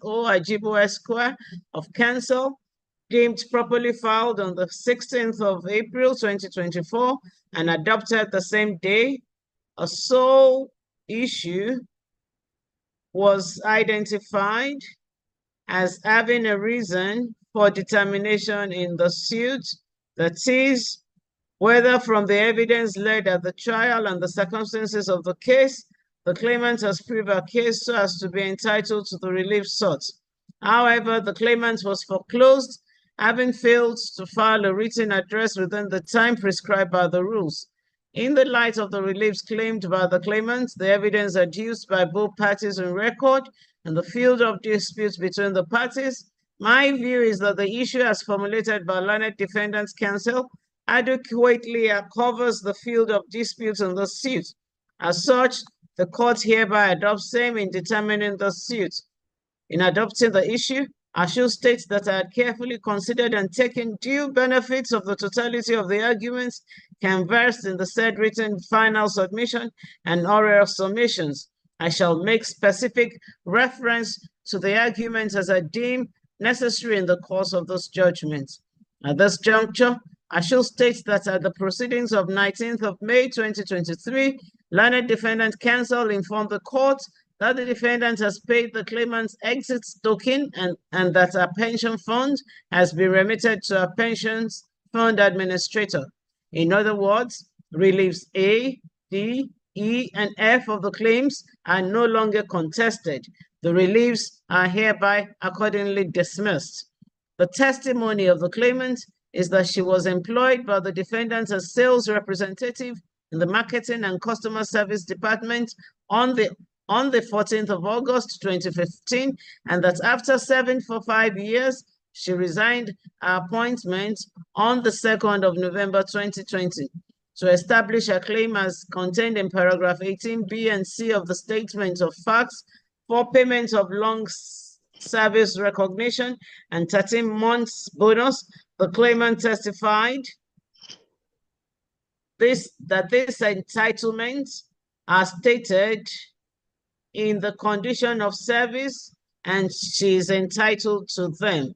O. Ajibo Esquire of Council, deemed properly filed on the 16th of April 2024 and adopted the same day. A sole issue was identified as having a reason for determination in the suit, that is, whether from the evidence led at the trial and the circumstances of the case, the claimant has proved a case so as to be entitled to the relief sought. However, the claimant was foreclosed, having failed to file a written address within the time prescribed by the rules. In the light of the reliefs claimed by the claimant, the evidence adduced by both parties in record, and the field of disputes between the parties, my view is that the issue as formulated by Learned Defendants Counsel adequately covers the field of disputes in the suit. As such, the court hereby adopts same in determining the suit. In adopting the issue, I should state that I had carefully considered and taken due benefits of the totality of the arguments canvassed in the said written final submission and oral submissions. I shall make specific reference to the arguments as I deem necessary in the course of this judgment. At this juncture, I shall state that at the proceedings of 19th of May 2023, Learned Defendant Counsel informed the court that the defendant has paid the claimant's exit token and that a pension fund has been remitted to a pensions fund administrator. In other words, reliefs A, D, E, and F of the claims are no longer contested. The reliefs are hereby accordingly dismissed. The testimony of the claimant is that she was employed by the defendant as sales representative in the Marketing and Customer Service Department on the 14th of August 2015, and that after serving for 5 years, she resigned her appointment on the 2nd of November 2020. To establish a claim as contained in paragraph 18B and C of the Statement of Facts for payment of long service recognition and 13 months bonus, the claimant testified that this entitlement are stated in the condition of service and she is entitled to them.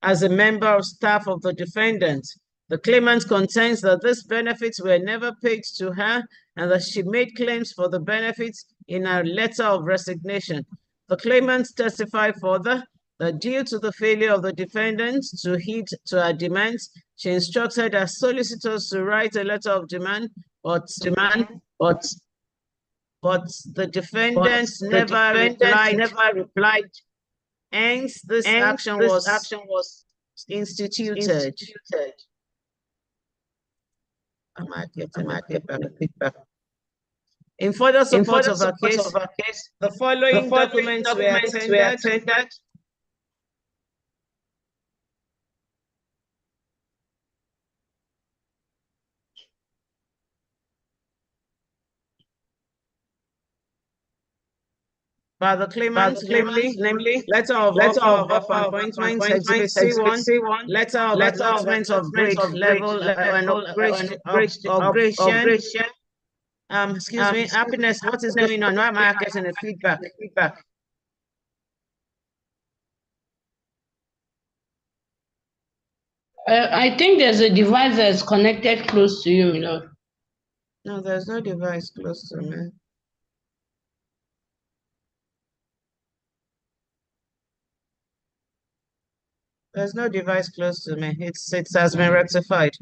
As a member of staff of the defendant, the claimant contends that these benefits were never paid to her and that she made claims for the benefits in her letter of resignation. The claimant testified further that due to the failure of the defendant to heed to her demands, she instructed her solicitors to write a letter of demand, but the defendant never replied. Hence, this action was instituted. In further support of our case, the following documents were tendered. By the claimant, namely letter of offer of appointment, exhibit C1, letter of allotment of grade level and upgradation. Excuse me, Happiness, what is going on? Why am I getting a feedback? I think there's a device that's connected close to you, Lord. No, there's no device close to me. There's no device close to me. It has been rectified.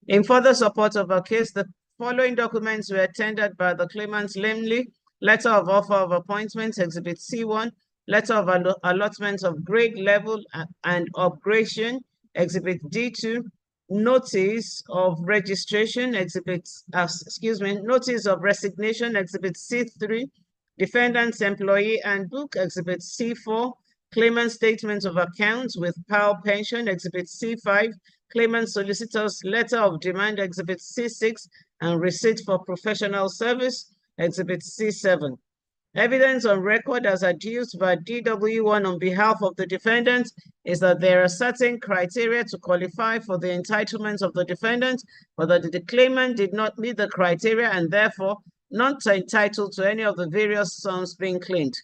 In further support of our case, the following documents were tendered by the claimant, namely letter of offer of appointment, exhibit C1, letter of allotment of grade level and upgradation, exhibit D2, notice of registration, notice of resignation, exhibit C3, defendant's employee handbook, exhibit C4, claimant statement of accounts with PAL pension, exhibit C5, claimant solicitor's letter of demand, exhibit C6, and receipt for professional service, exhibit C7. Evidence on record as adduced by DW1 on behalf of the defendant is that there are certain criteria to qualify for the entitlements of the defendant, but that the claimant did not meet the criteria and therefore not entitled to any of the various sums being claimed.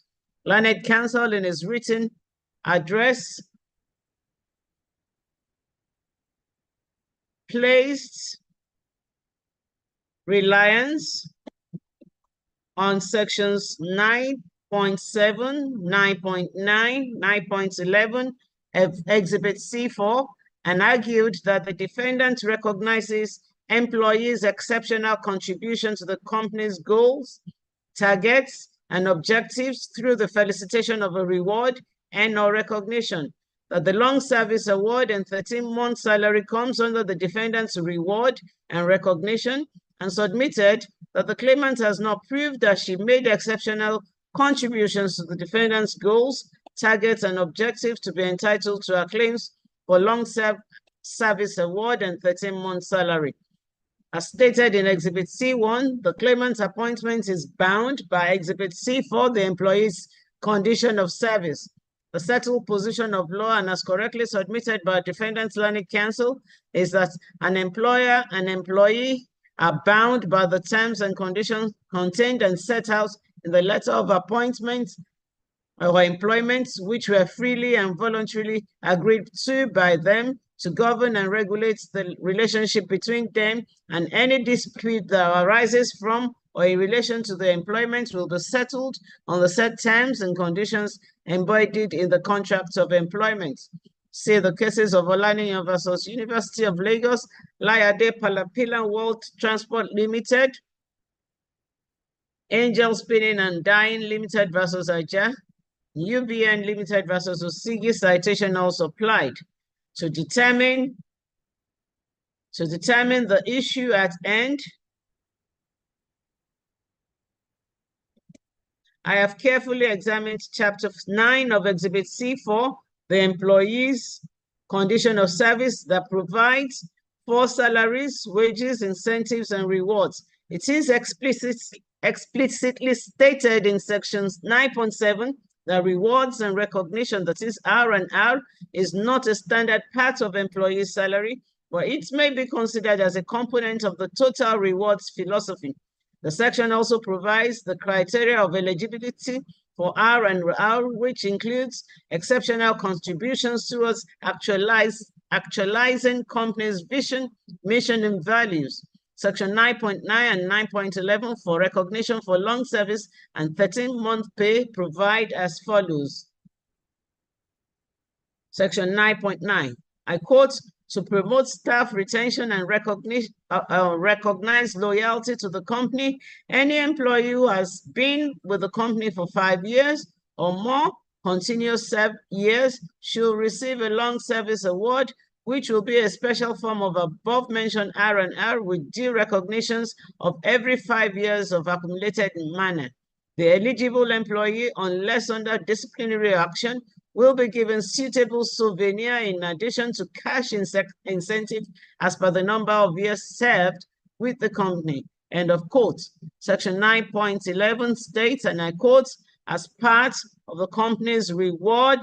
Learned Counsel, in his written address, placed reliance on sections 9.7, 9.9, 9.11 of Exhibit C4 and argued that the defendant recognizes employees' exceptional contribution to the company's goals, targets, and objectives through the felicitation of a reward and/or recognition, that the long service award and 13-month salary comes under the defendant's reward and recognition, and submitted that the claimant has not proved that she made exceptional contributions to the defendant's goals, targets, and objectives to be entitled to her claims for long service award and 13-month salary. As stated in Exhibit C1, the claimant's appointment is bound by Exhibit C4, the employee's condition of service. The settled position of law, and as correctly submitted by Defendant's Learned Counsel, is that an employer and employee are bound by the terms and conditions contained and set out in the letter of appointment or employment, which were freely and voluntarily agreed to by them to govern and regulate the relationship between them, and any dispute that arises from or in relation to the employment will be settled on the set terms and conditions embodied in the contract of employment. See the cases of Olaniyan versus University of Lagos, Layade Palapilan World Transport Limited, Angel Spinning and Dyeing Limited versus Aja, UBN Limited versus Osigi. Citation also applied to determine the issue at end. I have carefully examined Chapter 9 of Exhibit C4, the employee's condition of service, that provides for salaries, wages, incentives, and rewards. It is explicitly stated in sections 9.7 that rewards and recognition, that is R&R, is not a standard part of employee salary, but it may be considered as a component of the total rewards philosophy. The section also provides the criteria of eligibility for R&R, which includes exceptional contributions towards actualizing company's vision, mission, and values. Section 9.9 and 9.11 for recognition for long service and 13-month pay provide as follows. Section 9.9, I quote, to promote staff retention and recognize loyalty to the company, any employee who has been with the company for 5 years or more, continuous years, should receive a long service award, which will be a special form of above-mentioned R&R with due recognitions of every 5 years of accumulated manner. The eligible employee, unless under disciplinary action, will be given suitable souvenir in addition to cash incentive as per the number of years served with the company. End of quote. Section 9.11 states, and I quote, as part of the company's reward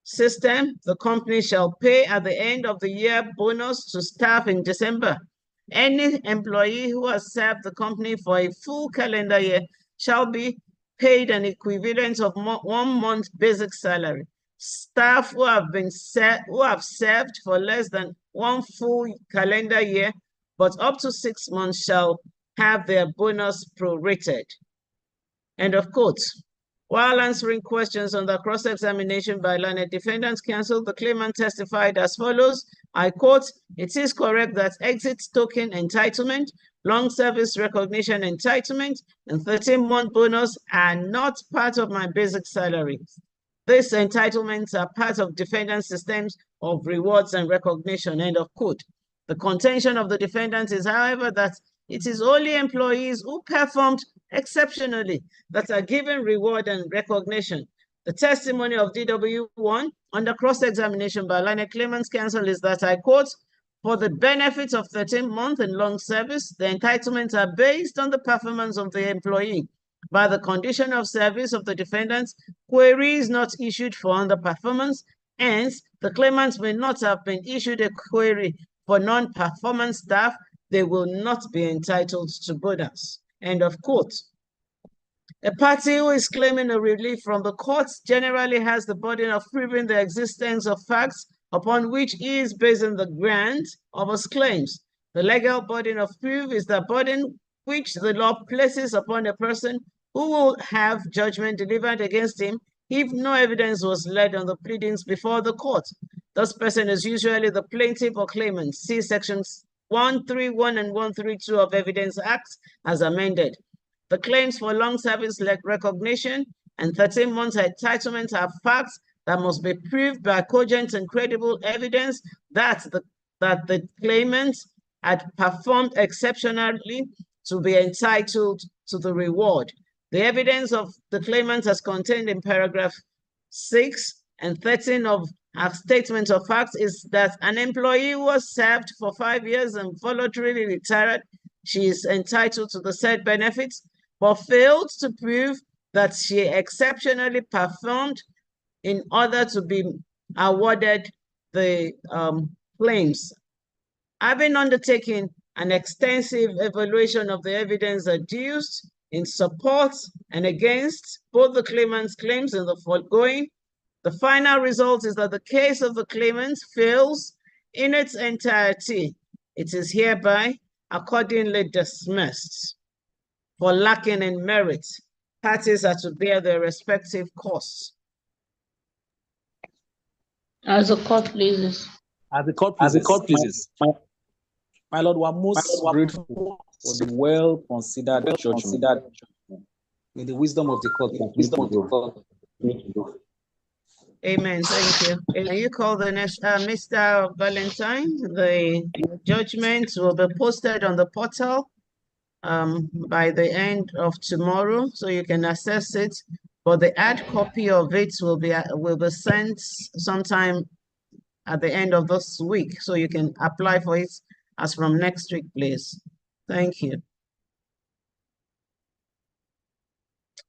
system, the company shall pay at the end of the year bonus to staff in December. Any employee who has served the company for a full calendar year shall be paid an equivalent of 1 month basic salary. Staff who have served for less than 1 full calendar year, but up to 6 months, shall have their bonus prorated. End of quote. While answering questions on the cross-examination by Learned Defendant's Counsel, the claimant testified as follows. I quote, it is correct that exit token entitlement, long service recognition entitlement, and 13-month bonus are not part of my basic salary. These entitlements are part of defendant's systems of rewards and recognition, end of quote. The contention of the defendant is, however, that it is only employees who performed exceptionally that are given reward and recognition. The testimony of DW1 under cross-examination by Learned Claimant's Counsel is that, I quote, for the benefit of 13-month and long service, the entitlements are based on the performance of the employee. By the condition of service of the defendant, query is not issued for underperformance. Hence, the claimants may not have been issued a query for non-performance staff. They will not be entitled to bonus. End of quote. A party who is claiming a relief from the courts generally has the burden of proving the existence of facts upon which he is basing the grant of his claims. The legal burden of proof is the burden which the law places upon a person who will have judgment delivered against him if no evidence was laid on the pleadings before the court. This person is usually the plaintiff or claimant. See sections 131 and 132 of Evidence Act as amended. The claims for long service recognition and 13 months entitlement are facts that must be proved by cogent and credible evidence that the claimant had performed exceptionally to be entitled to the reward. The evidence of the claimant as contained in paragraph 6 and 13 of our statement of facts is that an employee was served for 5 years and voluntarily retired. She is entitled to the said benefits, but failed to prove that she exceptionally performed in order to be awarded the claims. Having undertaken an extensive evaluation of the evidence adduced in support and against both the claimant's claims and the foregoing, the final result is that the case of the claimant fails in its entirety. It is hereby accordingly dismissed. For lacking in merit, parties are to bear their respective costs. As the court pleases. As the court pleases. My Lord, we are most grateful for the well-considered judgment. May the wisdom of the court. Amen. Thank you. Can you call the next, Mr. Valentine? The judgment will be posted on the portal by the end of tomorrow, so you can access it. But the hard copy of it will be sent sometime at the end of this week, so you can apply for it as from next week, please. Thank you.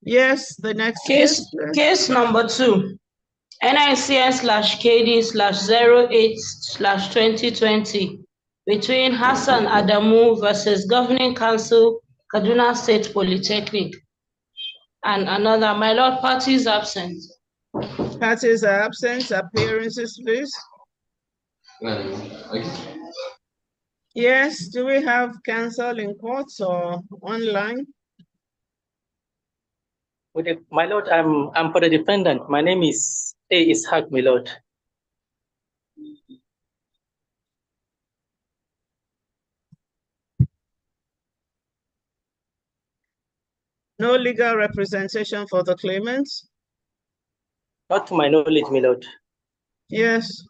Yes, the next case number 2. NICS/KD/08/2020 between Hassan Adamu versus Governing Council, Kaduna State Polytechnic. And another, my Lord, parties absent. Parties are absent. Appearances, please. Yes, do we have counsel in courts or online? My Lord, I'm for the defendant. My name is A. Ishaq, my Lord. No legal representation for the claimants? Not to my knowledge, my Lord. Yes.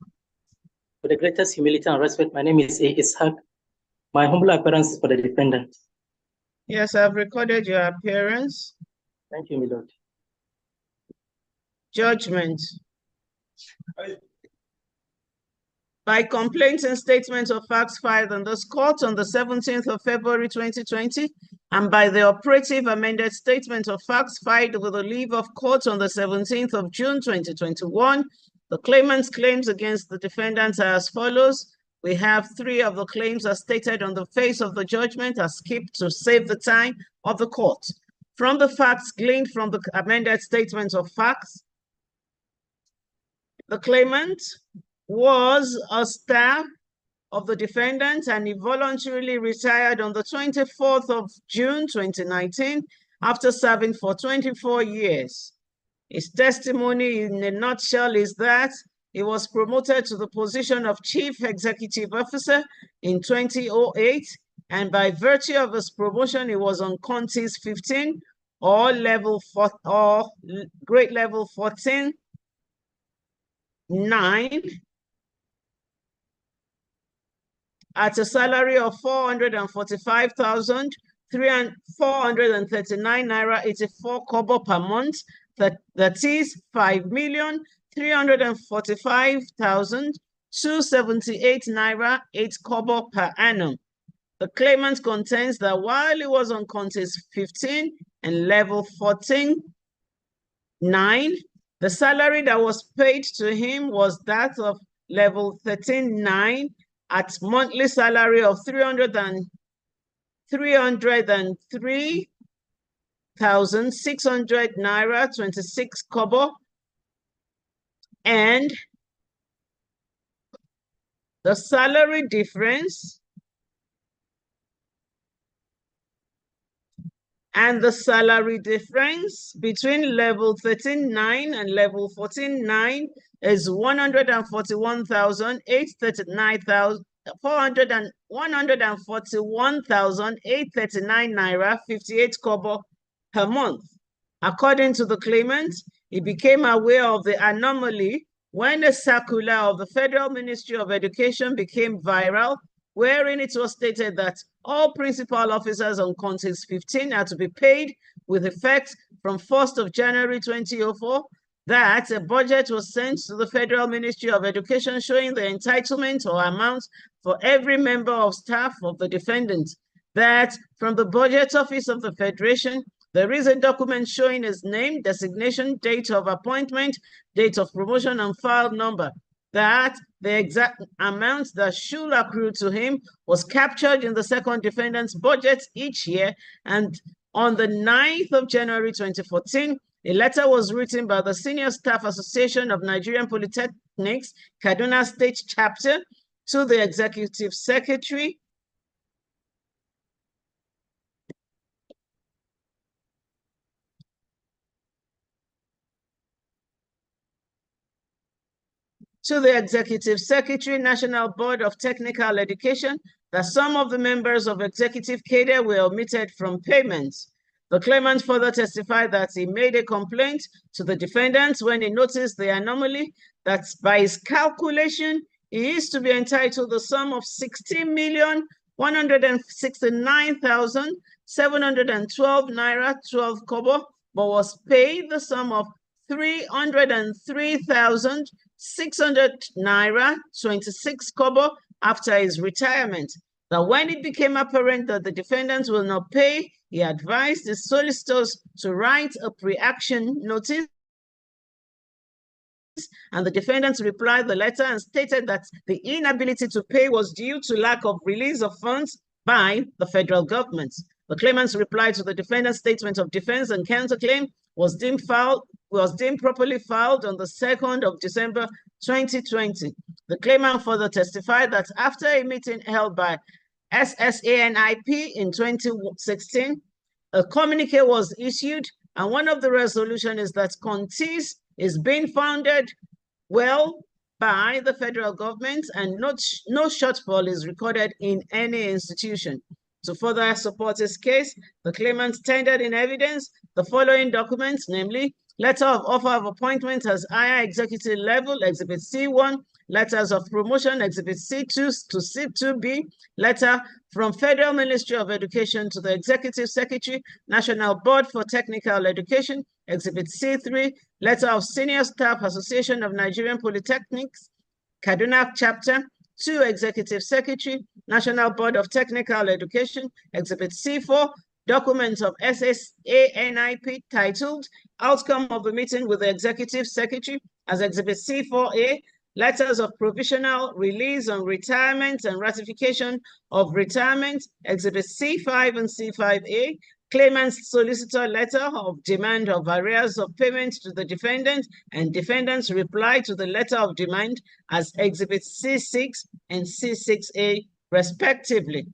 With the greatest humility and respect, my name is A. Ishaq. My humble appearance is for the defendant. Yes, I've recorded your appearance. Thank you, my Lord. Judgment. By complaints and statements of facts filed in this court on the 17th of February 2020, and by the operative amended statement of facts filed with a leave of court on the 17th of June 2021, the claimant's claims against the defendants are as follows. We have 3 of the claims as stated on the face of the judgment are skipped to save the time of the court. From the facts gleaned from the amended statement of facts, the claimant was a staff of the defendant and he voluntarily retired on the 24th of June 2019 after serving for 24 years. His testimony in a nutshell is that he was promoted to the position of Chief Executive Officer in 2008, and by virtue of his promotion, he was on Contis 15 or grade level 14/9 at a salary of 445,439 naira 84 kobo per month. That is 5,345,278 naira 8 kobo per annum. The claimant contends that while he was on Contis 15 and level 14/9, the salary that was paid to him was that of level 13/9 at monthly salary of 303,600 naira 26 kobo, and the salary difference between level 13.9 and level 14.9 is 141,839 naira 58 kobo per month. According to the claimant, he became aware of the anomaly when a circular of the Federal Ministry of Education became viral, wherein it was stated that all principal officers on Counties 15 are to be paid with effect from 1st of January 2004, that a budget was sent to the Federal Ministry of Education showing the entitlement or amount for every member of staff of the defendant, that from the Budget Office of the Federation, there is a document showing his name, designation, date of appointment, date of promotion, and file number, that the exact amount that should accrue to him was captured in the second defendant's budget each year. And on the 9th of January 2014, a letter was written by the Senior Staff Association of Nigerian Polytechnics, Kaduna State Chapter, to the Executive Secretary, National Board of Technical Education, that some of the members of executive cadre were omitted from payments. The claimant further testified that he made a complaint to the defendant when he noticed the anomaly, that by his calculation, he is to be entitled the sum of 16,169,712 naira 12 kobo, but was paid the sum of 303,600 naira 26 kobo after his retirement. That when it became apparent that the defendant will not pay, he advised his solicitors to write a pre-action notice, and the defendant replied the letter and stated that the inability to pay was due to lack of release of funds by the federal government. The claimant's reply to the defendant's statement of defense and counterclaim was deemed properly filed on the 2nd of December 2020. The claimant further testified that after a meeting held by SSANIP in 2016, a communique was issued, and one of the resolutions is that Contis is being funded well by the federal government, and no shortfall is recorded in any institution. To further support his case, the claimant tendered in evidence the following documents, namely, letter of offer of appointment as higher executive level, Exhibit C1, letters of promotion, Exhibit C2 to C2B, letter from Federal Ministry of Education to the Executive Secretary, National Board for Technical Education, Exhibit C3, letter of Senior Staff Association of Nigerian Polytechnics, Kaduna Chapter, to Executive Secretary, National Board of Technical Education, Exhibit C4, document of SSANIP titled Outcome of the Meeting with the Executive Secretary as Exhibit C4A, letters of provisional release on retirement and ratification of retirement, Exhibit C5 and C5A, claimant's solicitor letter of demand of arrears of payment to the defendant, and defendant's reply to the letter of demand as Exhibit C6 and C6A, respectively.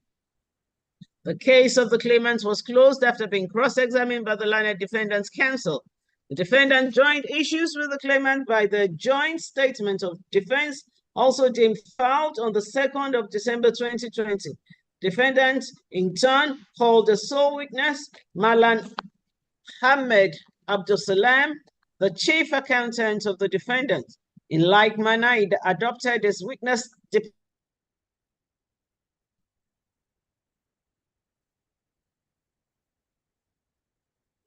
The case of the claimant was closed after being cross-examined by the learned defendant's counsel. The defendant joined issues with the claimant by the joint statement of defense, also deemed filed on the 2nd of December 2020. Defendant, in turn, called the sole witness, Malan Ahmed Abdulsalam, the chief accountant of the defendant. In like manner, he adopted his witness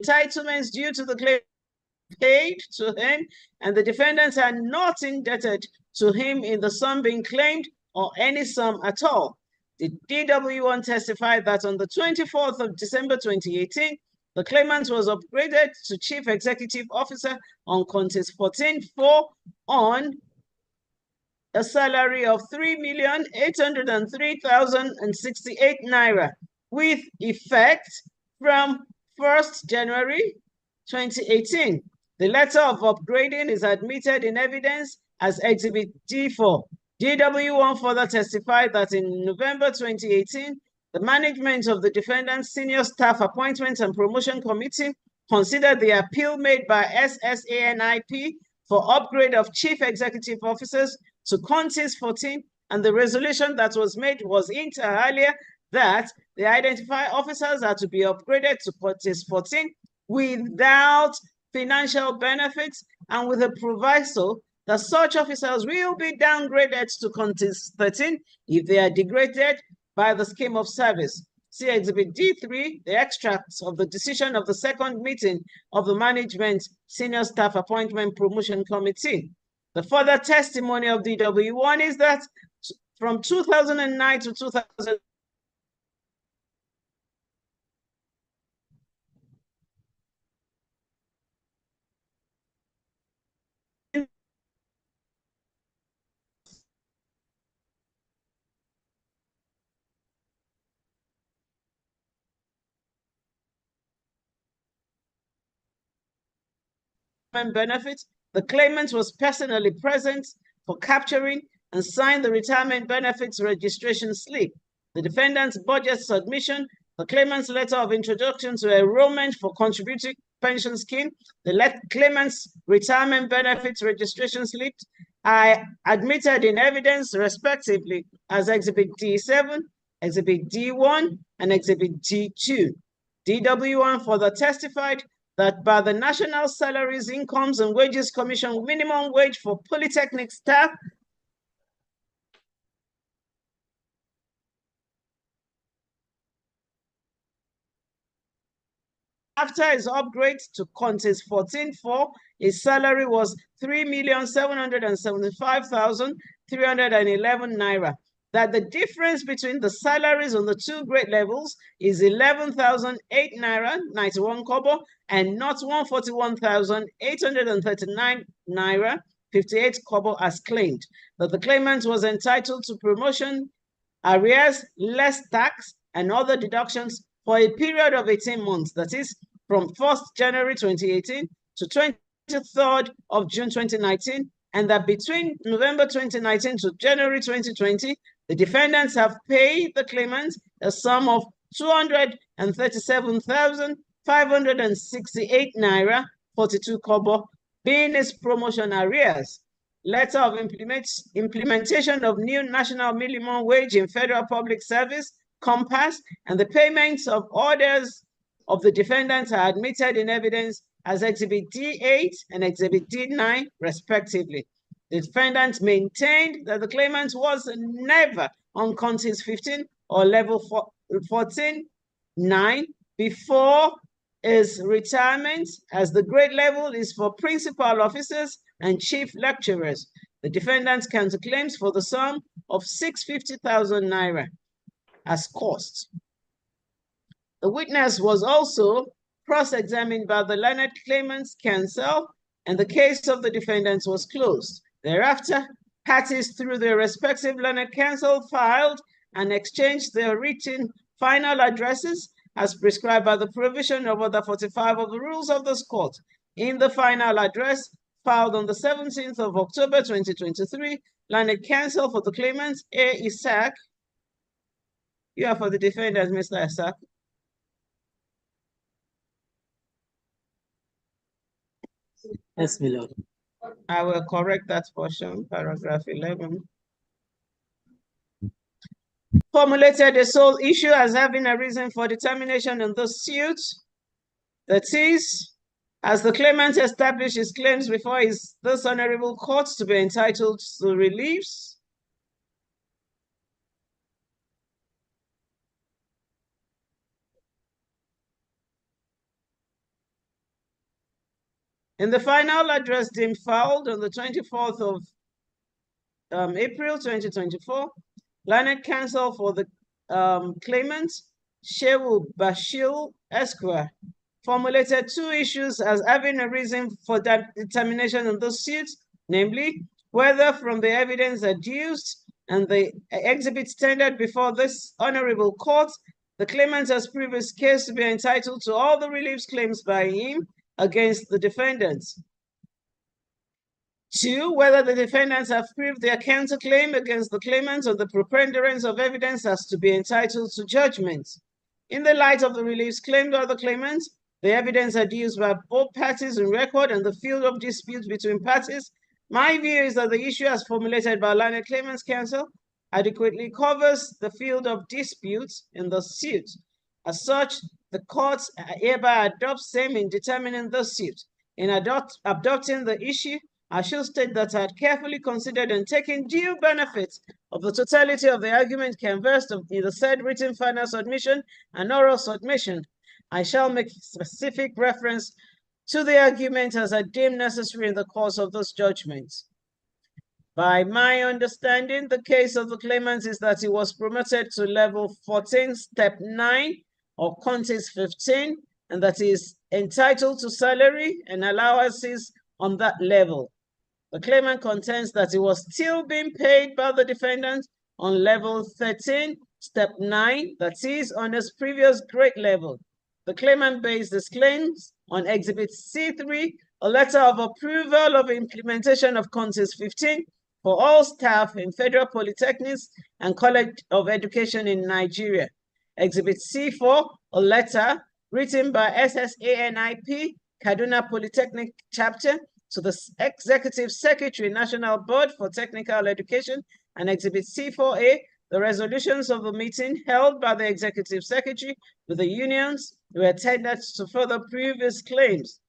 entitlements due to the claim paid to him, and the defendants are not indebted to him in the sum being claimed or any sum at all. The DW1 testified that on the 24th of December 2018, the claimant was upgraded to Chief Executive Officer on Counties 14-4 on a salary of 3,803,068 naira. with effect from 1st January 2018. The letter of upgrading is admitted in evidence as Exhibit D4. DW1 further testified that in November 2018, the management of the defendant's senior staff appointment and promotion committee considered the appeal made by SSANIP for upgrade of chief executive officers to Contis 14, and the resolution that was made was inter alia that the identified officers are to be upgraded to Contis 14 without financial benefits and with a proviso that such officers will be downgraded to Contis 13 if they are degraded by the scheme of service. See Exhibit D3, the extracts of the decision of the second meeting of the Management Senior Staff Appointment Promotion Committee. The further testimony of DW1 is that from 2009 to 2000, benefit, the claimant was personally present for capturing and signed the retirement benefits registration slip, the defendant's budget submission, the claimant's letter of introduction to enrollment for contributing pension scheme, the claimant's retirement benefits registration slip are admitted in evidence respectively as Exhibit D7, Exhibit D1, and Exhibit D2. DW1 further testified that by the National Salaries, Incomes, and Wages Commission minimum wage for polytechnic staff after his upgrade to Contis 14.4, his salary was 3,775,311 naira. That the difference between the salaries on the two grade levels is 11,008 naira 91 kobo and not 141,839 naira 58 kobo as claimed. That the claimant was entitled to promotion, arrears, less tax, and other deductions for a period of 18 months, that is, from 1st January 2018 to 23rd of June 2019, and that between November 2019 to January 2020, the defendants have paid the claimant a sum of 237,568 naira 42 kobo, being his promotion arrears. Letter of implementation of new national minimum wage in federal public service, COMPASS, and the payments of orders of the defendants are admitted in evidence as Exhibit D8 and Exhibit D9, respectively. The defendant maintained that the claimant was never on Contis 15 or level 14.9 before his retirement, as the grade level is for principal officers and chief lecturers. The defendant's counterclaims for the sum of 650,000 naira as cost. The witness was also cross-examined by the learned claimant's counsel, and the case of the defendants was closed. Thereafter, parties through their respective learned counsel filed and exchanged their written final addresses as prescribed by the provision of Order 45 of the Rules of this Court. In the final address filed on the 17th of October 2023, learned counsel for the claimant, A. Isaac. You are for the defendant, Mr. Isaac. Yes, my lord. I will correct that portion, paragraph 11. Formulated the sole issue as having a reason for determination in the suit. That is, as the claimant established his claims before this honorable court to be entitled to reliefs. In the final address deemed filed on the 24th of April 2024, learned counsel for the claimant, Shehu Bashir Esquire, formulated two issues as having a reason for that determination in the suit, namely, whether from the evidence adduced and the exhibits tendered before this honorable court, The claimant has proved his case to be entitled to all the relief claims by him against the defendants. 2, whether the defendants have proved their counterclaim against the claimant on the preponderance of evidence as to be entitled to judgment. In the light of the reliefs claimed by the claimant, the evidence adduced by both parties in record and the field of dispute between parties, my view is that the issue as formulated by Learned Claimants Counsel adequately covers the field of disputes in the suit. As such, the courts hereby adopt same in determining the suit. In adopting the issue, I should state that I had carefully considered and taken due benefit of the totality of the argument canvassed in the said written final submission and oral submission. I shall make specific reference to the argument as I deem necessary in the course of this judgment. By my understanding, the case of the claimant is that he was promoted to level 14, step 9, or Contis 15, and that he is entitled to salary and allowances on that level. The claimant contends that he was still being paid by the defendant on level 13, step 9, that is, on his previous grade level. The claimant based his claims on Exhibit C3, a letter of approval of implementation of Contis 15 for all staff in federal polytechnics and College of Education in Nigeria. Exhibit C4, a letter written by SSANIP, Kaduna Polytechnic Chapter, to the Executive Secretary, National Board for Technical Education, and Exhibit C4A, the resolutions of the meeting held by the Executive Secretary with the unions were tendered to further prove his claims.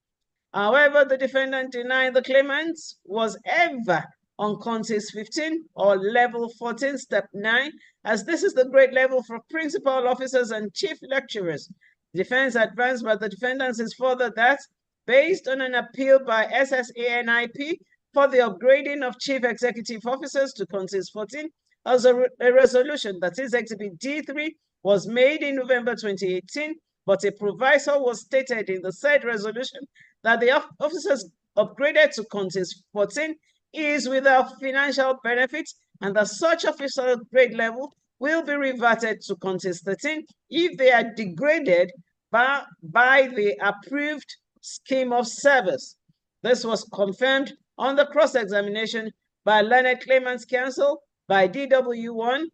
However, the defendant denied the claimant was ever on Contis 15 or level 14, step 9, as this is the grade level for principal officers and chief lecturers. The defense advanced by the defendants is further that, based on an appeal by SSANIP for the upgrading of chief executive officers to Contis 14, as a resolution, that is Exhibit D3, was made in November 2018, but a proviso was stated in the said resolution that the officers upgraded to Contis 14 is without financial benefits, and that such officer grade level will be reverted to Contis 13 if they are degraded by the approved scheme of service. This was confirmed on the cross-examination by Learned Claimants Counsel by DW1,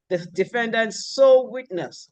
the defendant's sole witness.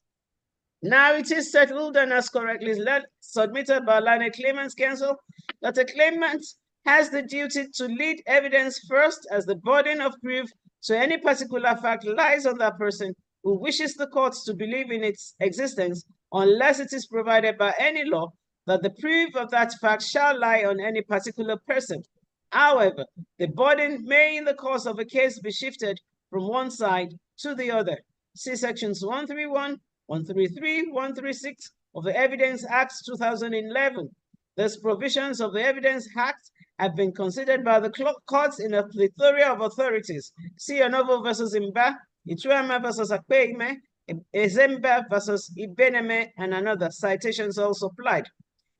Now it is settled and as correctly submitted by Learned Claimants Counsel that a claimant has the duty to lead evidence first, as the burden of proof to any particular fact lies on that person who wishes the courts to believe in its existence, unless it is provided by any law that the proof of that fact shall lie on any particular person. However, the burden may in the course of a case be shifted from one side to the other. See sections 131, 133, 136 of the Evidence Act 2011. These provisions of the Evidence Act have been considered by the courts in a plethora of authorities. See Onovo versus Imba, Ituama versus Akpeime, Ezemba versus Ibeneme, and another. Citations also applied.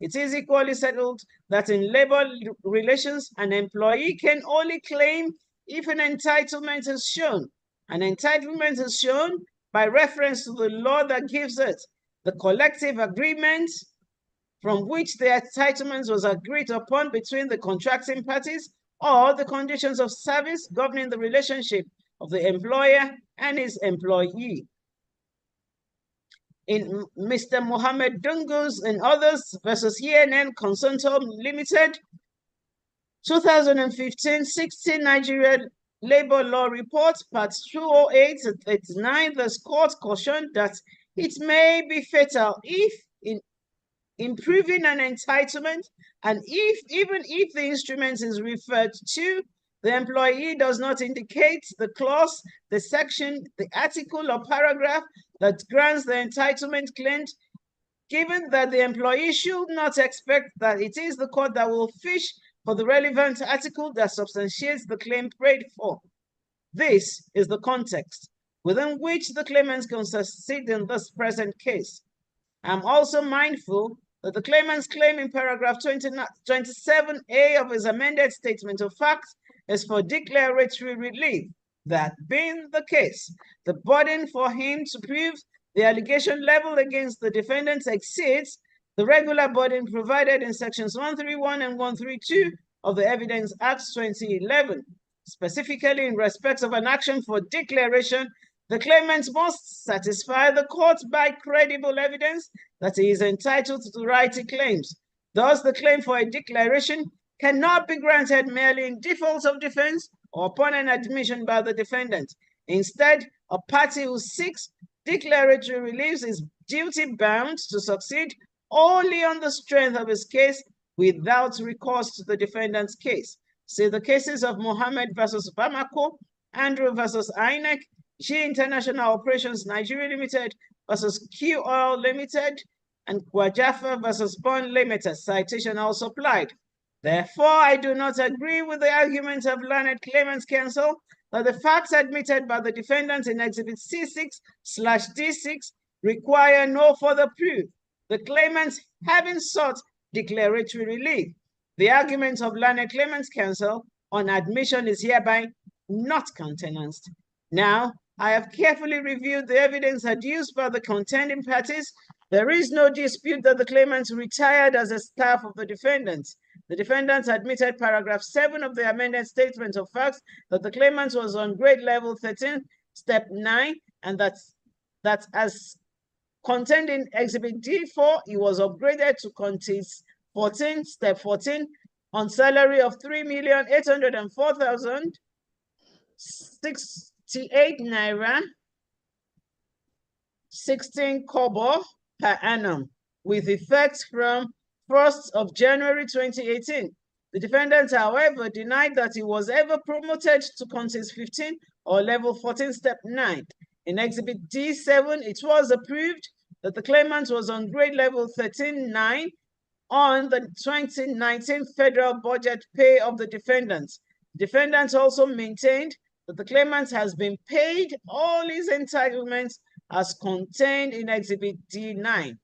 It is equally settled that in labor relations, an employee can only claim if an entitlement is shown. An entitlement is shown by reference to the law that gives it, the collective agreement from which the entitlement was agreed upon between the contracting parties, or the conditions of service governing the relationship of the employer and his employee. In Mr. Mohammed Dungus and others versus ENN Consultum Limited, 2015, 16 Nigeria Labor Law Report, Part 208 and 39, the court cautioned that it may be fatal if in improving an entitlement, and even if the instrument is referred to, the employee does not indicate the clause, the section, the article or paragraph that grants the entitlement claimed, given that the employee should not expect that it is the court that will fish for the relevant article that substantiates the claim prayed for. This is the context within which the claimants can succeed in this present case. I'm also mindful that the claimant's claim in paragraph 27A of his amended statement of facts is for declaratory relief. That being the case, the burden for him to prove The allegation leveled against the defendants exceeds the regular burden provided in sections 131 and 132 of the Evidence Act 2011. Specifically, in respect of an action for declaration, the claimant must satisfy the court by credible evidence that he is entitled to the right he claims. Thus, the claim for a declaration cannot be granted merely in default of defense or upon an admission by the defendant. Instead, a party who seeks declaratory relief is duty-bound to succeed only on the strength of his case without recourse to the defendant's case. See the cases of Mohammed versus Bamako, Andrew versus INEC, G International Operations Nigeria Limited versus Q Oil Limited, and Kwajafa versus Bond Limited. Citation also applied. Therefore, I do not agree with the argument of learned claimants counsel that the facts admitted by the defendant in Exhibit C6/D6 require no further proof. The claimants having sought declaratory relief. The argument of learned claimants counsel on admission is hereby not countenanced. Now, I have carefully reviewed the evidence adduced by the contending parties. There is no dispute that the claimants retired as a staff of the defendants. The defendants admitted paragraph 7 of the amended statement of facts that the claimant was on grade level 13, step 9, and that as contained in Exhibit D4, he was upgraded to Contis 14, step 14, on salary of 3,804,068 naira, 16 kobo per annum, with effect from 1st of January 2018. The defendant, however, denied that he was ever promoted to Contis 15 or level 14, step 9. In Exhibit D7, it was approved that the claimant was on grade level 13-9 on the 2019 federal budget pay of the defendants. Defendants also maintained that the claimant has been paid all his entitlements as contained in Exhibit D9.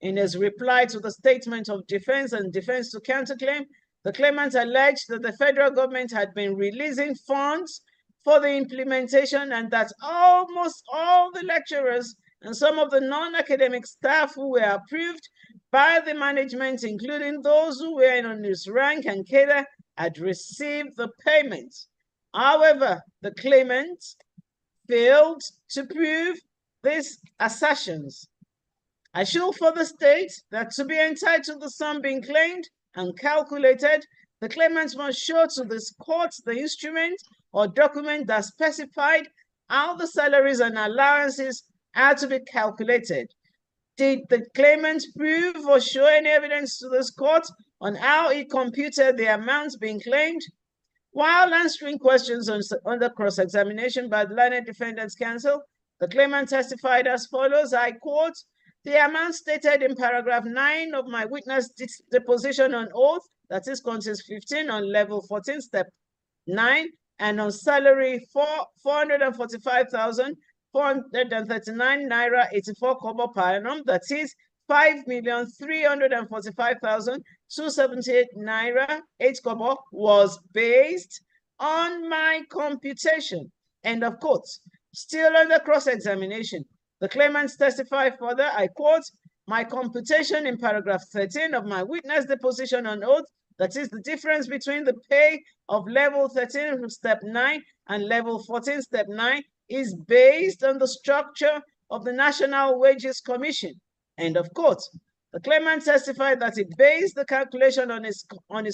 In his reply to the statement of defense and defense to counterclaim, the claimant alleged that the federal government had been releasing funds for the implementation and that almost all the lecturers and some of the non-academic staff who were approved by the management, including those who were in his rank and cadre, had received the payment. However, the claimant failed to prove these assertions. I should further state that to be entitled to the sum being claimed and calculated, the claimant must show to this court the instrument or document that specified how the salaries and allowances are to be calculated. Did the claimant prove or show any evidence to this court on how he computed the amounts being claimed? While answering questions under cross-examination by the learned defendants counsel, the claimant testified as follows, I quote, "The amount stated in paragraph 9 of my witness deposition on oath, that is Contis 15 on level 14, step 9, and on salary 445,439 naira 84 kobo per annum, that is 5,345,278 naira 8 kobo, was based on my computation." End of quote. Still under cross-examination, the claimants testified further, I quote, "My computation in paragraph 13 of my witness deposition on oath, that is the difference between the pay of level 13 step 9 and level 14 step 9, is based on the structure of the National Wages Commission." End of quote. The claimant testified that he based the calculation on his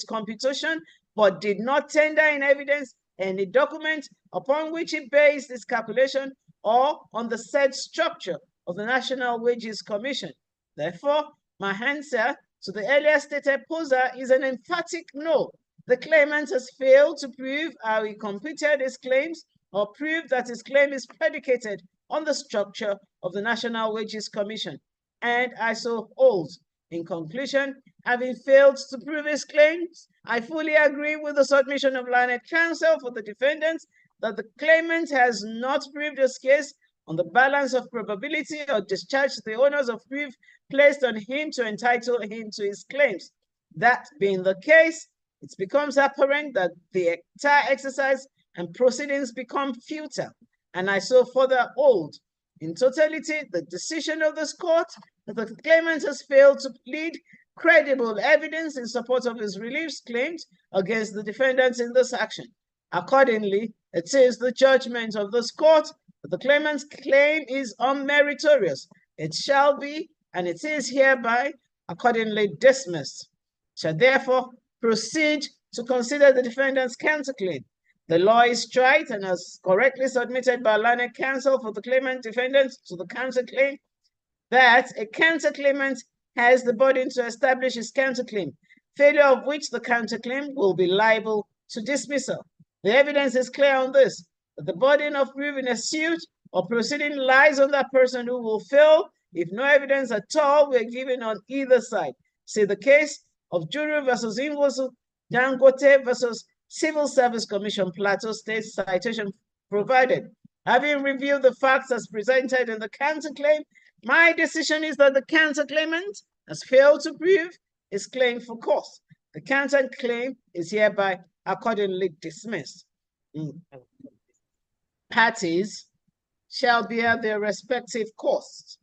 computation, but did not tender in evidence any document upon which he based his calculation or on the said structure of the National Wages Commission. Therefore, my answer to the earlier stated poser is an emphatic no. The claimant has failed to prove how he computed his claims or prove that his claim is predicated on the structure of the National Wages Commission. And I so hold. In conclusion, having failed to prove his claims, I fully agree with the submission of learned counsel for the defendants that the claimant has not proved his case on the balance of probability or discharged the onus of proof placed on him to entitle him to his claims. That being the case, it becomes apparent that the entire exercise and proceedings become futile, and I so further hold In totality, the decision of this court that the claimant has failed to plead credible evidence in support of his relief claims against the defendants in this action. Accordingly, it is the judgment of this court that the claimant's claim is unmeritorious. It shall be, and it is hereby, accordingly dismissed. Shall therefore proceed to consider the defendant's counterclaim. The law is right and as correctly submitted by learned counsel for the claimant defendant to the counterclaim that a counterclaimant has the burden to establish his counterclaim, failure of which the counterclaim will be liable to dismissal. The evidence is clear on this, that the burden of proving a suit or proceeding lies on that person who will fail if no evidence at all were given on either side. See the case of Juru versus Inwosu, Dangote versus Civil Service Commission, Plateau State, citation provided. Having reviewed the facts as presented in the counterclaim, my decision is that the counterclaimant has failed to prove his claim for cost. The counterclaim is hereby accordingly dismissed. Parties shall bear their respective costs.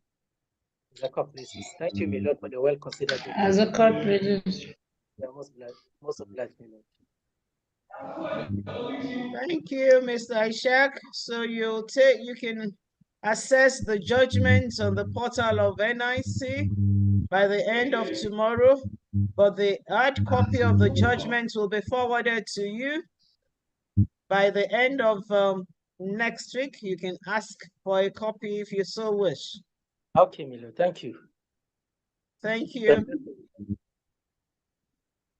Thank you, my lord, for the well-considered. As a court pleases. Most obliged, my lord. Thank you, Mr. Ishak. So you can access the judgments on the portal of NIC by the end of tomorrow, but the hard copy of the judgment will be forwarded to you by the end of next week. You can ask for a copy if you so wish. Okay, my lord. Thank you. Thank you.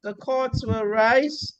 The courts will rise.